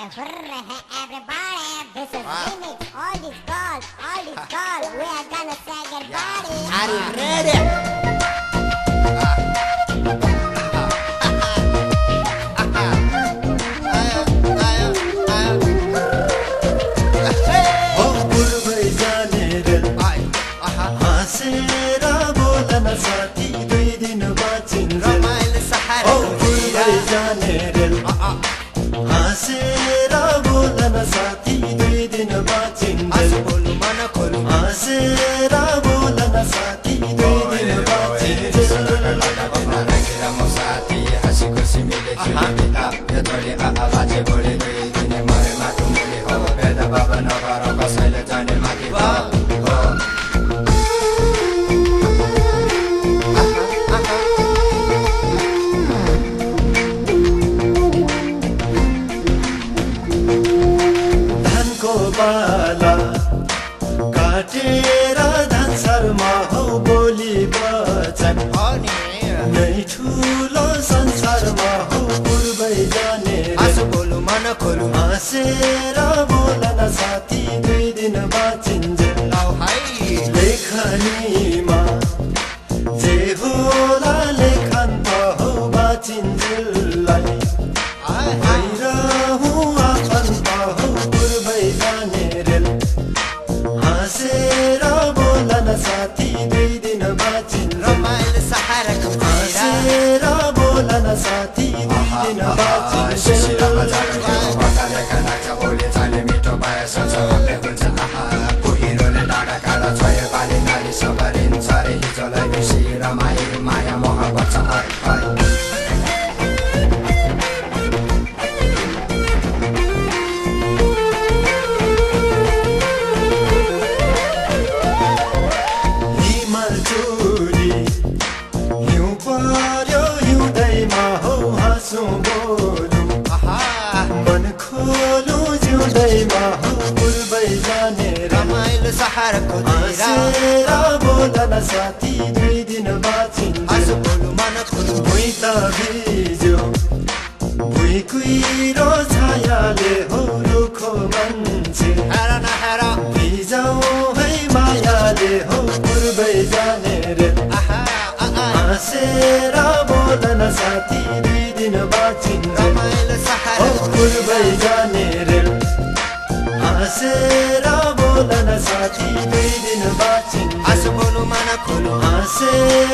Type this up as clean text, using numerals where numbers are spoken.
everybody, this is remix. All these girls, we are gonna say goodbye. Are you ready? साथी दुई दिन बाँचिन्छ रमाइलो सहारा जाने रेल हाँसेर बोलन साथी दुई दिन बाँचिन्छ बोल्नु मन खोल्नु हाँसेर बोलन साथी दुई दिन बाँचिन्छ म साथी हाँसी खुसी मिले बिता यो छोरी आहा बाजे बोले दुई दिन मरे माटो मुले हो भेद बाबा नगर कसैले जाने माथि बाला काटेर धानसरमा हो बोली बचन नै ठुलो संसारमा हो पूर्वै जाने आँसु बोलु मन खोलु हाँसेर बोलन साथी दुई दिन बाँचिन्छ लेखनीमा जे होला लेखन त हो बाँचिन्जेललाई साथी दुई दिन बाँचिन्छ रमाइलो सहारा हाँसेर बोलन साथी दुई दिन बाँचिन्छ बोले जाने मिठो पाए संसारले हुन्छ आहा कुहिरोले डाँडा काँडा छोयो पानी नाली सबरिन्छ रे हिजोलाई बेसी रमाई माया मोहब्बत छ मन खोलु जिउँदैमा हो पूर्वै जाने रमाइलो सहाराको हाँसेर बोलन साथी दुई दिन बाँचिन्छ आँसु बोलु मन खोलु भुइँ त भिज्यो भुइँ कुहिरो छायाले हो रुखो मान्छे भिजाउ है मायाले हो पूर्वै जाने रे हाँसेर बोलन साथी दुई दिन बाँचिन्छ पूर्वै जाने रेल हाँसेर बोलन साथी दुई दिन बाँचिन्छ आँसु बोलु मन खोलु हाँसेर